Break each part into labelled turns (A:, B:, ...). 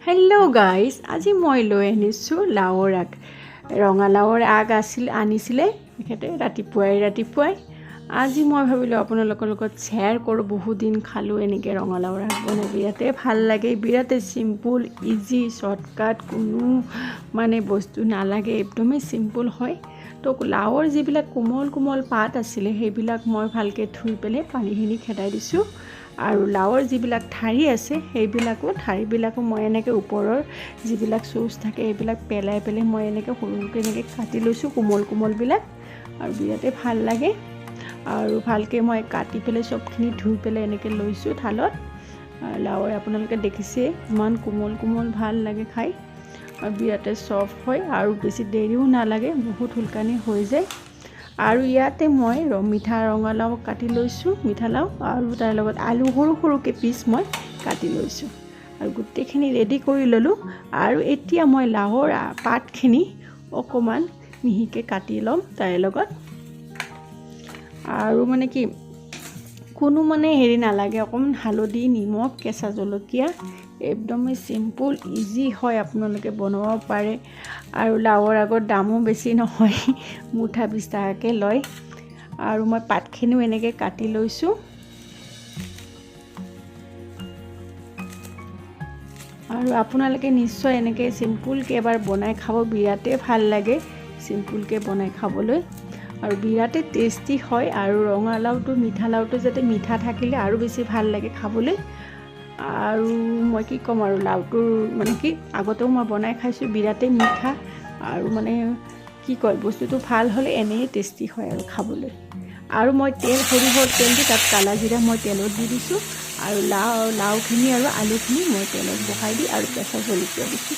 A: Hello' guys, আজি মই লৈ আনিছোঁ লাওৰ আগ। ৰঙালাওৰ আগ আনিছিলে তেখেতে ৰাতিপুৱাই। আজি মই ভাবিলোঁ আপোনালোকৰ লগত শ্বেয়াৰ কৰোঁ। বহুত দিন খালোঁ এনেকৈ ৰঙালাওৰ আগ বনাই, বিৰাটেই ভাল লাগে, বিৰাটেই চিম্পুল, ইজি, শ্বৰ্টকাট, কোনো বস্তু নালাগে, একদমেই চিম্পুল হয়। তো লাওৰ যিবিলাক কোমল পাত আছিলে সেইবিলাক মই ভালকৈ ধুই পেলাই পানীখিনি খেদাই দিছোঁ। আৰু লাওৰ যিবিলাক ঠাৰি আছে ঠাৰিবিলাকো মই এনেকৈ ওপৰৰ যিবিলাক চুজ থাকে সেইবিলাক পেলাই মই এনেকৈ সৰুকৈ কাটি লৈছোঁ, কোমলবিলাক, আৰু বিৰাটেই ভাল লাগে। আৰু ভালকৈ মই কাটি পেলাই চবখিনি ধুই পেলাই এনেকৈ লৈছোঁ থালত। লাওৰ আপোনালোকে দেখিছে ইমান কোমল ভাল লাগে খাই, আৰু বিৰাটেই চফ্ট হয়, আৰু বেছি দেৰিও নালাগে, বহুত সোনকালে হৈ যায়। আৰু ইয়াতে মই মিঠা ৰঙালাও কাটি লৈছোঁ, মিঠা লাও, আৰু তাৰ লগত আলু সৰুকৈ পিচ মই কাটি লৈছোঁ, আৰু গোটেইখিনি ৰেডি কৰি ল'লোঁ। আৰু এতিয়া মই লাওৰ পাতখিনি অকণমান মিহিকৈ কাটি ল'ম তাইৰ লগত। আৰু কি কোনো হেৰি নালাগে, অকণমান হালধি, নিমখ, কেঁচা জলকীয়া, একদমেই চিম্পুল, ইজি হয়, আপোনালোকে বনাব পাৰে। আৰু লাওৰ আগৰ দামো বেছি নহয়, মুঠা 20 টকাকৈ লয়। আৰু মই পাতখিনিও এনেকৈ কাটি লৈছোঁ। আৰু আপোনালোকে নিশ্চয় এনেকৈ চিম্পুলকৈ এবাৰ বনাই খাব, বিৰাটেই ভাল লাগে চিম্পুলকৈ বনাই খাবলৈ, আৰু বিৰাটেই টেষ্টি হয়। আৰু ৰঙালাওটো, মিঠা লাওটো যাতে মিঠা থাকিলে আৰু বেছি ভাল লাগে খাবলৈ। আৰু মই কি ক'ম, আৰু লাওটোৰ আগতেও মই বনাই খাইছোঁ, বিৰাটেই মিঠা, আৰু কি কয়, বস্তুটো ভাল হ'লে এনেই টেষ্টি হয় আৰু খাবলৈ। আৰু মই সৰিয়হৰ তেল দি তাত কালা জিৰা মই তেলত দি দিছোঁ, আৰু লাওখিনি আৰু আলুখিনি মই তেলত বহাই দি আৰু কেঁচা জলকীয়া দিছোঁ।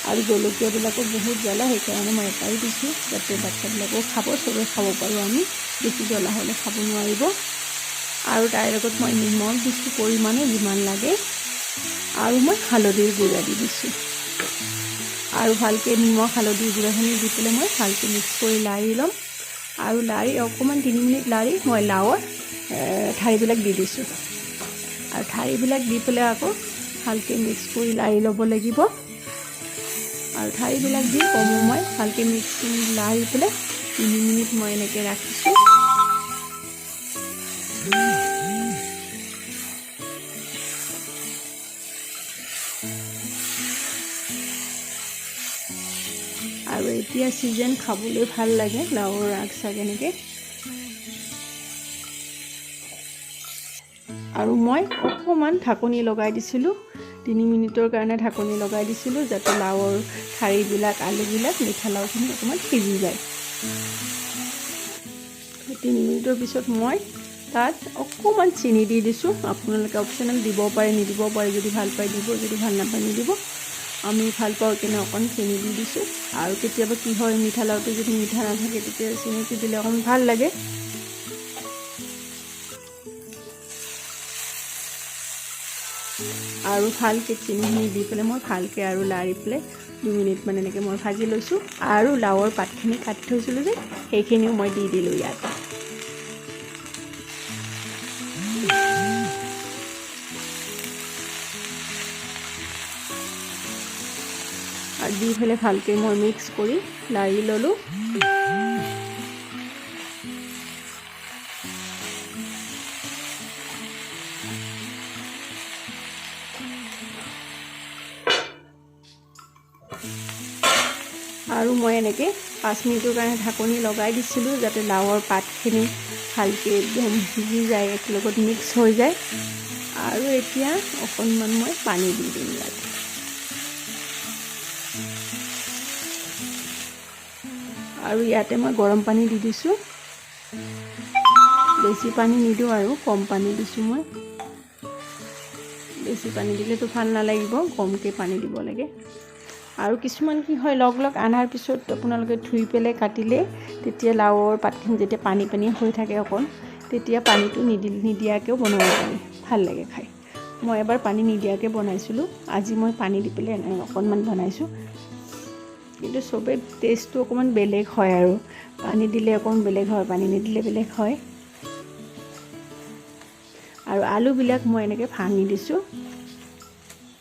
A: আৰু জলকীয়াবিলাকো বহুত জ্বলা, সেইকাৰণে মই এটাই দিছোঁ, যাতে বাচ্ছাবিলাকেও চবেই খাব পাৰোঁ আমি, বেছি জ্বলা হ'লে খাব নোৱাৰিব। আৰু তাৰ লগত মই নিমখ দিছোঁ পৰিমাণে যিমান লাগে, আৰু মই হালধিৰ গুড়া দি দিছোঁ। আৰু ভালকৈ নিমখ হালধিৰ গুড়াখিনি দি পেলাই মই ভালকৈ মিক্স কৰি লাৰি ল'ম। আৰু অকণমান 3 মিনিট লাৰি মই লাওৰ ঠাৰিবিলাক দি দিছোঁ, আৰু ঠাৰিবিলাক দি পেলাই আকৌ ভালকৈ মিক্স কৰি লাৰি ল'ব লাগিব। আৰু ঠাৰিবিলাক দি মই ভালকৈ মিক্স কৰি লাৰি পেলাই 3 মিনিট মই এনেকৈ ৰাখিছোঁ। আৰু এতিয়া চিজন খাবলৈ ভাল লাগে লাওৰ আগ চাগ এনেকৈ। আৰু মই অকণমান ঢাকনি লগাই দিছিলোঁ, 3 মিনিটৰ কাৰণে ঢাকনি লগাই দিছিলোঁ, যাতে লাওৰ ঠাৰিবিলাক, আলুবিলাক, মিঠা লাওখিনি অকণমান সিজি যায়। 3 মিনিটৰ পিছত মই তাত অকণমান চেনি দি দিছোঁ। আপোনালোকে অপশ্যনেল দিব পাৰে, নিদিব পাৰে, যদি ভাল পায় দিব, যদি ভাল নাপায় নিদিব। আমি ভাল পাওঁ কেনে অকণ চেনি দি দিছোঁ। আৰু কেতিয়াবা কি হয়, মিঠা লাওটো যদি মিঠা নাথাকে তেতিয়া চেনিটো দিলে অকণমান ভাল লাগে। আৰু ভালকৈ চেনিখিনি দি পেলাই মই ভালকৈ আৰু লাৰি পেলাই 2 মিনিটমান এনেকৈ মই ভাজি লৈছোঁ। আৰু লাওৰ পাতখিনি কাটি থৈছিলোঁ যে সেইখিনিও মই দি দিলোঁ ইয়াত। আৰু দি পেলাই ভালকৈ মই মিক্স কৰি লাৰি ল'লোঁ। আৰু মই এনেকৈ 5 মিনিটৰ কাৰণে ঢাকনি লগাই দিছিলোঁ, যাতে লাওৰ পাতখিনি ভালকৈ একদম সিজি যায়, একেলগত মিক্স হৈ যায়। আৰু এতিয়া অকণমান মই পানী দি দিম ইয়াত। আৰু ইয়াতে মই গৰম পানী দি দিছোঁ, বেছি পানী নিদিওঁ আৰু কম পানী দিছোঁ মই। বেছি পানী দিলেতো ভাল নালাগিব, কমকৈ পানী দিব লাগে। আৰু কিছুমান কি হয়, লগ আনাৰ পিছত আপোনালোকে ধুই পেলাই কাটিলে, তেতিয়া লাওৰ পাতখিনি যেতিয়া পানী হৈ থাকে অকণ, তেতিয়া পানীটো নিদিয়াকৈও বনাব পাৰি, ভাল লাগে খাই। মই এবাৰ পানী নিদিয়াকৈ বনাইছিলোঁ, আজি মই পানী দি পেলাই অকণমান বনাইছোঁ। কিন্তু চবেই টেষ্টটো অকণমান বেলেগ হয়, আৰু পানী দিলে অকণমান বেলেগ হয়, পানী নিদিলে বেলেগ হয়। আৰু আৰু আলুবিলাক মই এনেকৈ ভাঙি দিছোঁ।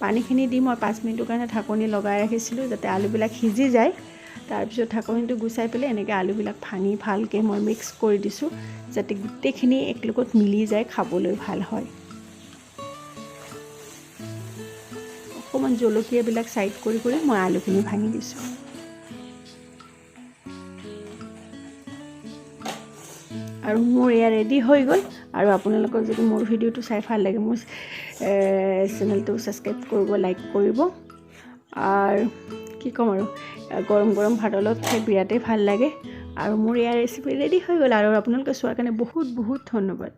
A: পানীখিনি দি মই 5 মিনিটৰ কাৰণে ঢাকনি লগাই ৰাখিছিলোঁ যাতে আলুবিলাক সিজি যায়। তাৰপিছত ঢাকনিটো গুচাই পেলাই এনেকৈ আলুবিলাক ভাঙি ভালকৈ মই মিক্স কৰি দিছোঁ যাতে গোটেইখিনি একেলগত মিলি যায়, খাবলৈ ভাল হয়। অকণমান জলকীয়াবিলাক ছাইড কৰি মই আলুখিনি ভাঙি দিছোঁ। আৰু মোৰ এয়া ৰেডি হৈ গ'ল। আৰু আপোনালোকৰ যদি মোৰ ভিডিঅ'টো চাই ভাল লাগে মোৰ চেনেলটো ছাবস্ক্ৰাইব কৰিব, লাইক কৰিব। আৰু কি ক'ম আৰু গৰম গৰম ভাতৰ লগত খাই বিৰাটেই ভাল লাগে। আৰু মোৰ এয়া ৰেচিপি ৰেডি হৈ গ'ল। আৰু আপোনালোকে চোৱাৰ কাৰণে বহুত বহুত ধন্যবাদ।